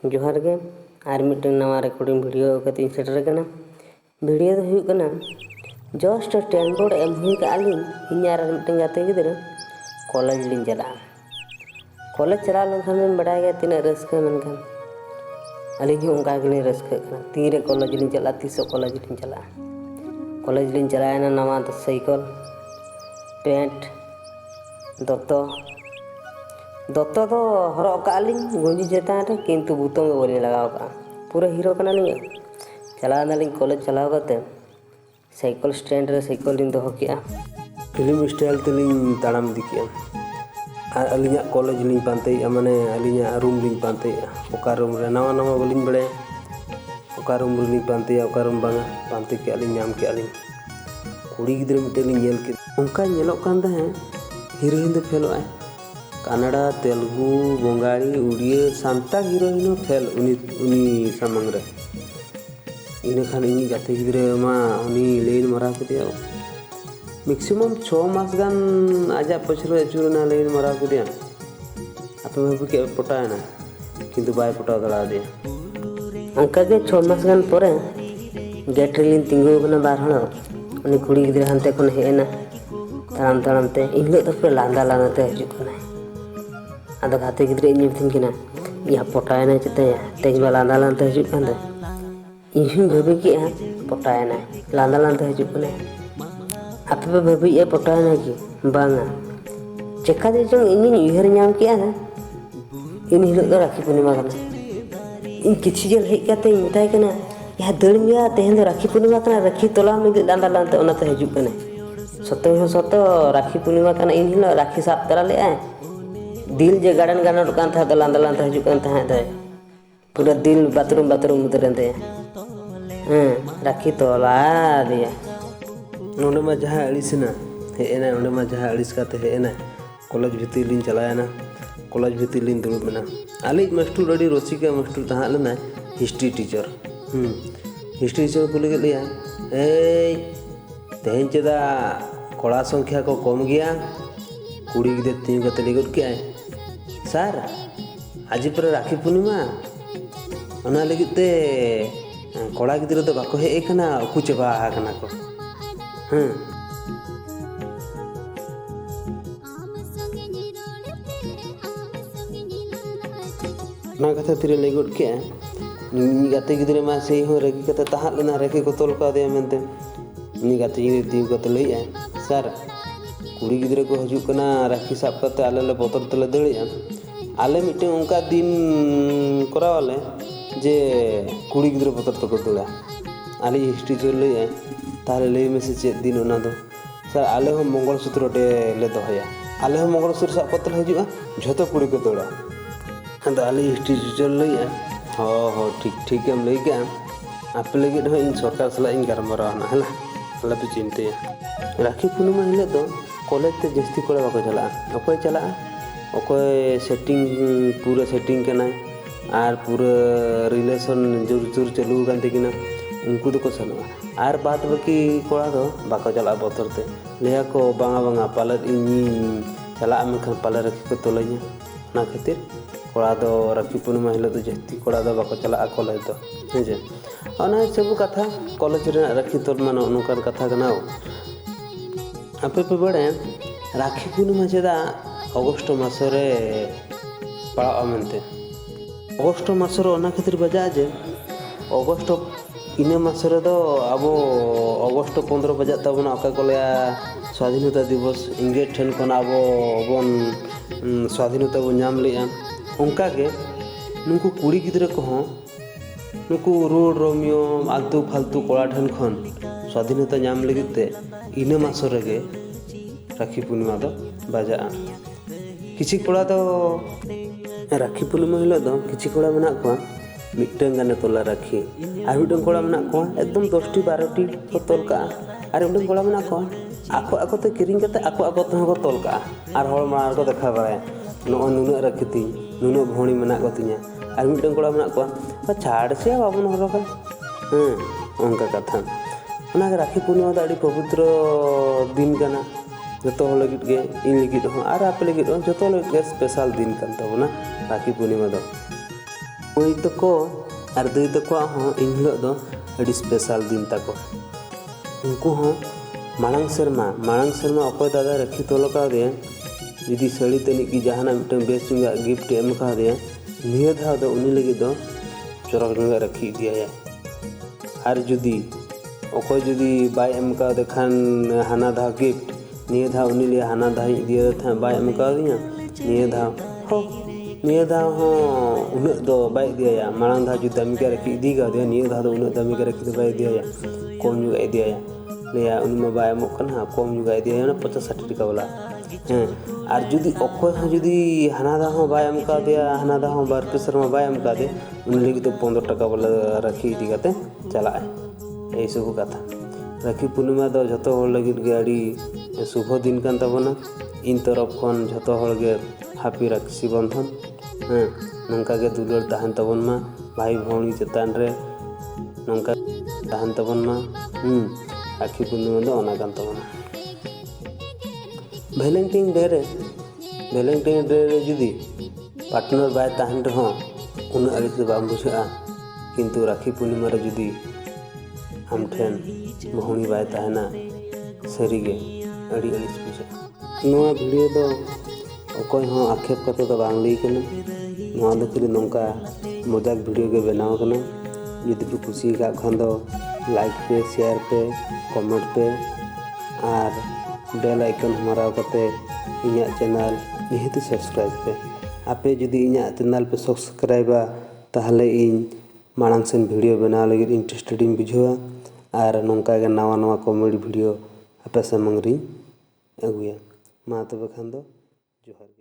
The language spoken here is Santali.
जोहार गे आर मिटन नवा रेकॉर्डिंग वीडियो कते सेटर कना वीडियो दो हुई कना जस्ट टेन बोर्ड एम हुई का आलिन इन आर मिटन गाते गिदरा कॉलेज लिन चला कॉलेज चला लखन में बड़ा गया तीन रस्क मनखान अलिन उनका गले रस्क कना तीरे कॉलेज लिन चला तीसो कॉलेज लिन चला ना नवा साइकिल पेंट दत्तो तो हरक कालिन गुंजी चेतान रे किंतु बुतों में बोली लगाओ का पूरा हीरो कना लिंग चला नालिंग कॉलेज चलाओ करते साइकिल स्टैंड रे साइकिल लिंग दोहो किया फिल्म स्टाइल तेलिंग ताड़ाम दिकिया और अलिया कॉलेज लिंग पानते माने अलिया रूम लिंग पानते ओका रूम रे नवा नवा बोलिंग बड़े ओका रूम रे लिंग पानते ओका रूम बांगा पानते के अलिंग नाम के अलिंग कुड़ी गिद्रे मिटे लिंग येल के उनका येलोक कांदा है हीरोइन दो फेलो है कन्नड़ा तेलुगु बंगाली उड़िया सानताल हीरोइन फेल उनी सामंग रे इन खान इन गाते गिद्रे मा उनी लेन मरा कदिया मैक्सिमम 6 मास गान आजा पछरो एचुरना लेन मरा कदिया आपे भाबु के पटायना किंतु बाय पटा दला दे अंका के 6 मास गान परे गेट रिलिन तिंगो बना बार हण उनी कुड़ी गिद्रे हनते खन हेना ताराम ते इनले तो पे लांदा ते हजु कना आदो गाते गिद्रे इन मिथिन किना या पटायना चते तेज लांदा लांते हजु कांदे इन भाबी कि पटायना लांदा लांते हजु कना आपे पे भाबी ए पटायना कि बांगा चेका दे जो इन उहर नाम किया इन हिलो दो राखी पूर्णिमा कना इन किछि जल हे काते मिताय कना या दड़ मिया तेहन दो राखी पूर्णिमा कना राखी तोला में लांदा लांते ओनाते हजु कना सतो राखी पूर्णिमा कना इन हिलो राखी साफ तरा ले आए दिल जे गार्डन गार्डन कान था तो लांदा लांदा हजु कान था पूरा दिल बाथरूम उतरते राखी तोला दिया नोंडे मा जहां अड़िसना हेना नोंडे मा जहां अड़िस काते हेना कॉलेज भीतर लिन चलायना कॉलेज भीतर लिन दुड़ बना आली मास्टर अड़ी रसिका मास्टर तहा लेना हिस्ट्री टीचर हिस्ट्री टीचर को लगे लिया ए तेहन चेदा कड़ा संख्या को कम गया कुड़ी गिदे तीन गते लेगुट के सर आज पर राखी पूर्णिमा ओना लगिते कड़ा गिद्रे तो बाको हे कना अकु चबा कना को ना कथा तिरे लेगुट के नि गाते गिद्रे मा से हो रेगी कथा तहा लेना रेखे को तोल का दे मेनते नि गाते गिद्रे तीन गते लई सर कुड़ी गिद्रे को हजु कना राखी साब करते आले ले बोतर तले दड़िया आले मिटे उनका दिन करावाले जे कुड़ी गिद्रे बोतर तको दड़ा आले हिस्ट्री चल ले ताले ले में से चेक दिन ओना दो सर आले हो मंगलसूत्र डे ले दोहया आले हो मंगलसूत्र साब करते हजु झतो कुड़ी को दड़ा हंद आले हिस्ट्री चल ले हो ठीक हम ले के आप लगे हो इन सरकार सला इन गरमरा ना हला हला पे चिंते राखी पूर्णिमा हिले दो कॉलेज ते जस्ती कोड़ा बाको चला अकोय चला अकोय सेटिंग पूरा सेटिंग के ना आर पूरा रिलेशन जोर चालू कान किना उनको तो को सनवा आर बात बाकी कोड़ा दो बाको चला बोतरते लेया को बांगा पालर इनी चला मेखन पालर रखी को तोलैया ना खातिर कोड़ा दो राखी पूर्णिमा हिले तो जस्ती कोड़ा दो बाको चला कॉलेज दो हेजे ओना सब कथा कॉलेज रे राखी तोल मानो अनुकार कथा कना आपे पे बड़े राखी पूर्णिमा चेदा अगस्ट मासरे पड़ा मनते अगस्ट मासर ओना खातिर बजा जे अगस्ट इन मासरे दो अब अगस्ट 15 बजा तबना अका कोलया स्वाधीनता दिवस इंग्रेज ठेन खन अब बन स्वाधीनता बन नाम लिया उनका के नुकु कुड़ी गिद्रे को नुकु रोड रोमियो आलतू फालतू कोड़ा ठेन खन स्वाधीनता नाम लगते इन मासरे गे राखी पूर्णिमा दो बजा किसी कोड़ा तो राखी पूर्णिमा हिलो दो किसी कोड़ा मना को मिटन गाने तोला राखी आर मिटन कोड़ा मना को एकदम 10टी 12टी को तोल का आर मिटन कोड़ा मना को आको ते किरिंग करते आको तो को तोल का आर हर मार को देखा बाय नो नुना राखी ती नुना भोणी मना को तिया आर मिटन कोड़ा मना को छाड़ से बाबन हर का उनका कथा ओना राखी पूर्णिमा दा पवित्र दिन कना जो लगित गे इन लगित हो आर आप लगित हो जो लगित स्पेशल दिन कान तबना राखी पूर्णिमा दो माई तको और दाई तको हूँ इन हिलोग दो अड़ी स्पेशल दिन तको उनको हूँ मांग सेरमा अकोय दादा राखी तोल कादेया जुदी साड़ी तनिक की जहाना मिटन बेस चुंगा गिफ्ट एम कादेया निया धाव दो उनी लगी दो चोरक जंगा राखी दिया और जुदी अकोय जुदी बाय एम कादे खान हाना धाव गिफ्ट निया धाव उनी लिया हाना धाव दिया था बाय एम कादिया निया धाव हो उन्हें दो बाय दिया मांग धाव जुदी दामी का राखी दी कादिया निया धाव दो उन्हें दामी का राखी बाय दिया कौन जुगा दिया लिया उनमें बाय मोकना कम जुगा दिया 50-60 टका वाला और जुदी अकोय हाँ जुदी हाना दा हो बाय एम कादिया हाना दा हो बार पेसर में बाय एम कादे उन लगी तो 15 टका वाला राखी इदी काते चला है सब कथा राखी पूर्णिमा दो जतो होड़ लगी गाड़ी शुभ दिन कान तबना इन तरफ खन जतो होड़ गे हैप्पी राखी बंधन नंका गे दुलर तहन तबन मा भाई भौणी चेतान रे नंका तहन तबन मा राखी पूर्णिमा दो ओना कान तबना वैलेंटाइन डे रे जुदी पार्टनर बाय तहन रहो उन अड़िस दो बाम बुझा किंतु राखी पूर्णिमा रे जुदी हम ठेन भौणी बाय तहना सरीगे अड़ी अड़िस बुझा नोआ वीडियो दो अकोय हो आक्षेप करते तो बांग लई कना नोआ दो खाली नंका मजाक वीडियो के बनाव कना जुदी पे खुशी का खान दो लाइक पे शेयर पे कमेंट पे और बेल आइकन हमारा करते इन्या चैनल निहती सब्सक्राइब पे आपे जुदी इन्या चैनल पे सब्सक्राइबा ताहले इन मांग सेन वीडियो बनाव लगी इंटरेस्टेड बुझावा और नौका के नवा कॉमेडी वीडियो आपे सामग्री अगुया मा तबे खान दो जोहार।